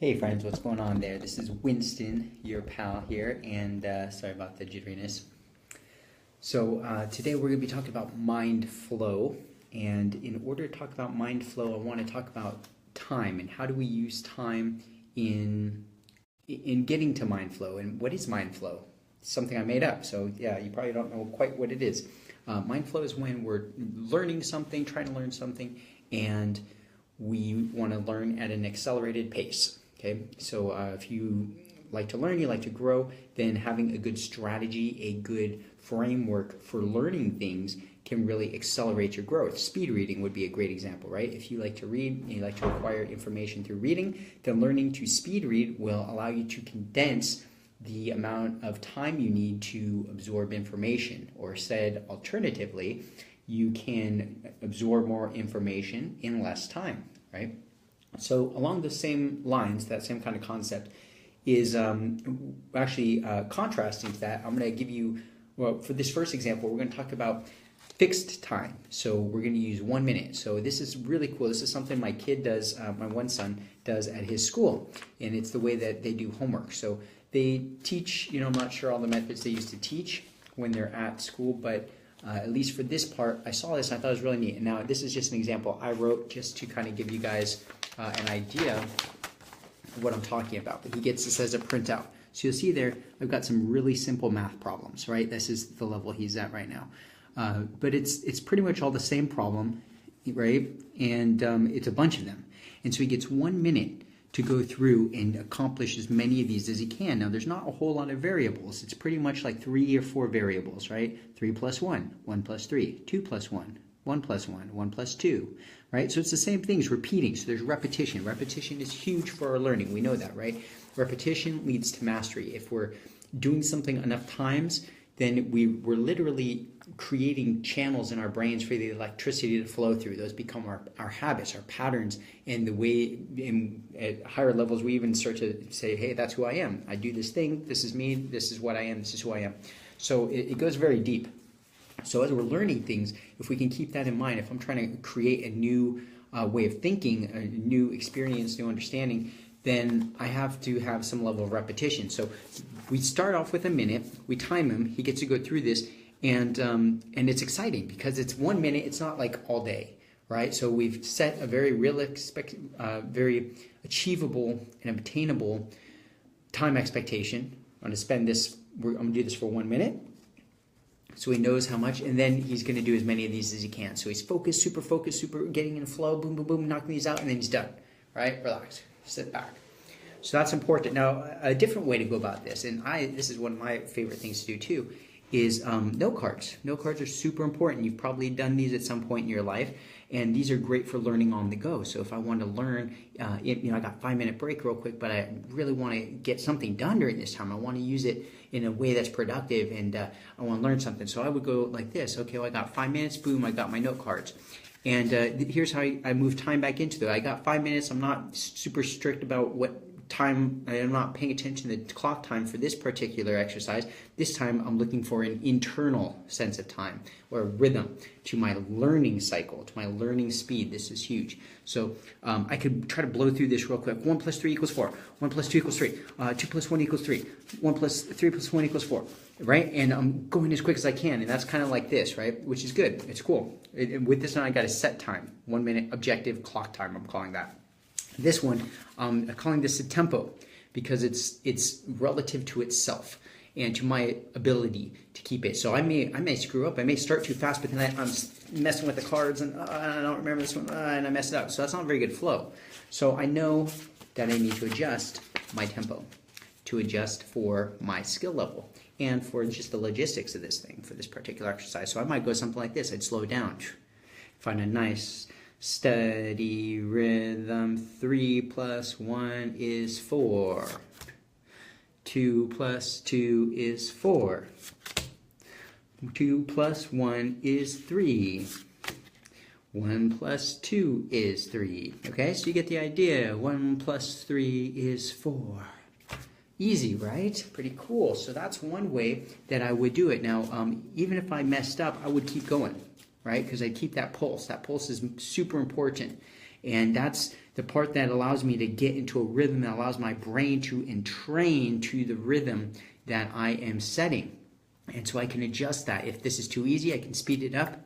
Hey friends, what's going on there? This is Winston, your pal here, and sorry about the jitteriness. So today we're going to be talking about mind flow, and in order to talk about mind flow, I want to talk about time and how do we use time in getting to mind flow. And what is mind flow? It's something I made up, so yeah, you probably don't know quite what it is. Mind flow is when we're learning something, trying to learn something, and we want to learn at an accelerated pace. Okay, so if you like to learn, you like to grow, then having a good strategy, a good framework for learning things can really accelerate your growth. Speed reading would be a great example, right? If you like to read and you like to acquire information through reading, then learning to speed read will allow you to condense the amount of time you need to absorb information. Or said alternatively, you can absorb more information in less time, right? So along the same lines, that same kind of concept is actually contrasting to that. I'm going to give you, well, for this first example, we're going to talk about fixed time. So we're going to use 1 minute. So this is really cool. This is something my kid does, my one son does at his school, and it's the way that they do homework. So they teach, I'm not sure all the methods they used to teach when they're at school, but at least for this part, I saw this and I thought it was really neat. And now this is just an example I wrote just to kind of give you guys an idea of what I'm talking about. But he gets this as a printout. So you'll see there, I've got some really simple math problems, right? This is the level he's at right now. But it's pretty much all the same problem, right? And it's a bunch of them. And so he gets 1 minute to go through and accomplish as many of these as he can. Now, there's not a whole lot of variables. It's pretty much like 3 or 4 variables, right? 3 plus 1, 1 plus 3, 2 plus 1, 1 plus 1, 1 plus 2, right? So it's the same things repeating. So there's repetition. Repetition is huge for our learning. We know that, right? Repetition leads to mastery. If we're doing something enough times, then we're literally creating channels in our brains for the electricity to flow through. Those become our habits, our patterns, and the way at higher levels we even start to say, hey, that's who I am. I do this thing, this is me, this is what I am, this is who I am. So it goes very deep. So as we're learning things, if we can keep that in mind, if I'm trying to create a new way of thinking, a new experience, new understanding, then I have to have some level of repetition. So we start off with a minute, we time him, he gets to go through this, and it's exciting because it's 1 minute, it's not like all day, right? So we've set a very very achievable and obtainable time expectation. I'm going to do this for 1 minute. So he knows how much, and then he's going to do as many of these as he can. So he's focused, super getting in flow, boom, boom, boom, knocking these out, and then he's done, right? Relax, sit back. So that's important. Now, a different way to go about this, and this is one of my favorite things to do too, is note cards. Note cards are super important. You've probably done these at some point in your life, and these are great for learning on the go. So if I want to learn, I got 5-minute break real quick, but I really want to get something done during this time. I want to use it in a way that's productive, and I want to learn something. So I would go like this. Okay, well, I got 5 minutes. Boom, I got my note cards. And here's how I move time back into it. I got 5 minutes. I'm not super strict about what time. I'm not paying attention to the clock time for this particular exercise. This time I'm looking for an internal sense of time or a rhythm to my learning cycle, to my learning speed. This is huge. So I could try to blow through this real quick. 1 plus 3 equals 4. 1 plus 2 equals 3. 2 plus 1 equals 3. 1 plus 3 plus 1 equals 4. Right? And I'm going as quick as I can. And that's kind of like this, right? Which is good. It's cool. With this one, I got a set time. 1 minute objective clock time, I'm calling that. This one, I'm calling this a tempo because it's relative to itself and to my ability to keep it. So I may screw up. I may start too fast, but then I'm messing with the cards and I don't remember this one and I mess it up. So that's not a very good flow. So I know that I need to adjust my tempo to adjust for my skill level and for just the logistics of this thing, for this particular exercise. So I might go something like this. I'd slow down, find a nice steady rhythm. 3 plus 1 is 4. 2 plus 2 is 4. 2 plus 1 is 3. 1 plus 2 is 3. Okay, so you get the idea. 1 plus 3 is 4. Easy, right? Pretty cool. So that's one way that I would do it. Now, even if I messed up, I would keep going, right? Because I keep that pulse. That pulse is super important. And that's the part that allows me to get into a rhythm that allows my brain to entrain to the rhythm that I am setting. And so I can adjust that. If this is too easy, I can speed it up.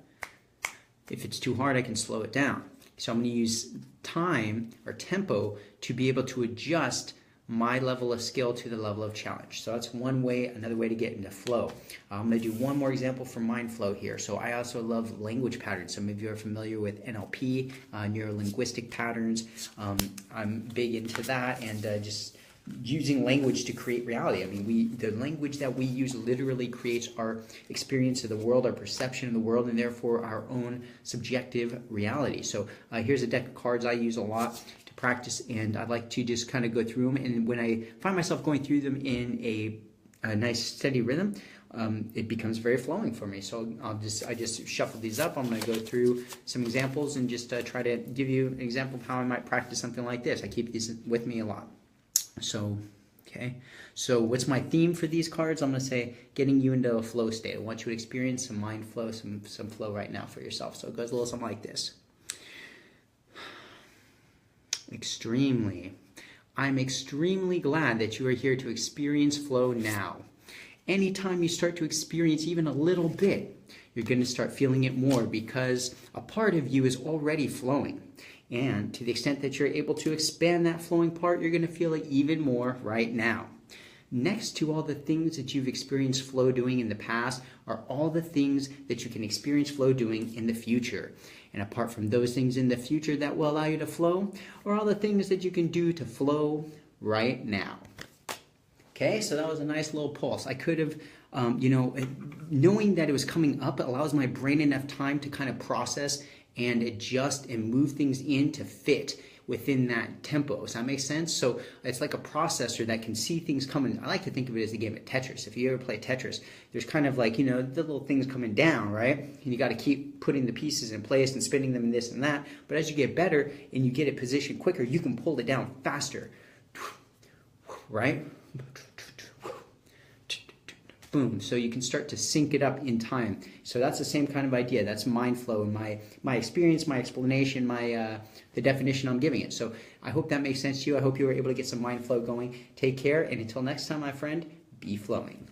If it's too hard, I can slow it down. So I'm going to use time or tempo to be able to adjust my level of skill to the level of challenge. So that's one way, another way to get into flow. I'm going to do one more example for mind flow here. So I also love language patterns. Some of you are familiar with NLP, neuro-linguistic patterns. I'm big into that, and just using language to create reality. I mean, the language that we use literally creates our experience of the world, our perception of the world, and therefore our own subjective reality. So here's a deck of cards I use a lot to practice, and I'd like to just kind of go through them. And when I find myself going through them in a nice steady rhythm, it becomes very flowing for me. So I just shuffle these up. I'm going to go through some examples and just try to give you an example of how I might practice something like this. I keep these with me a lot. So, okay. So what's my theme for these cards? I'm going to say getting you into a flow state. I want you to experience some mind flow, some flow right now for yourself. So it goes a little something like this. I'm extremely glad that you are here to experience flow now. Anytime you start to experience even a little bit, you're going to start feeling it more because a part of you is already flowing. And to the extent that you're able to expand that flowing part, you're going to feel it even more right now. Next to all the things that you've experienced flow doing in the past are all the things that you can experience flow doing in the future. And apart from those things in the future that will allow you to flow, are all the things that you can do to flow right now. Okay, so that was a nice little pulse. I could have, knowing that it was coming up allows my brain enough time to kind of process and adjust and move things in to fit within that tempo. Does that make sense? So it's like a processor that can see things coming. I like to think of it as the game of Tetris. If you ever play Tetris, there's kind of like, the little things coming down, right? And you got to keep putting the pieces in place and spinning them in this and that. But as you get better and you get it positioned quicker, you can pull it down faster, right? Boom. So you can start to sync it up in time. So that's the same kind of idea. That's mind flow and my experience, my explanation, the definition I'm giving it. So I hope that makes sense to you. I hope you were able to get some mind flow going. Take care, and until next time, my friend, be flowing.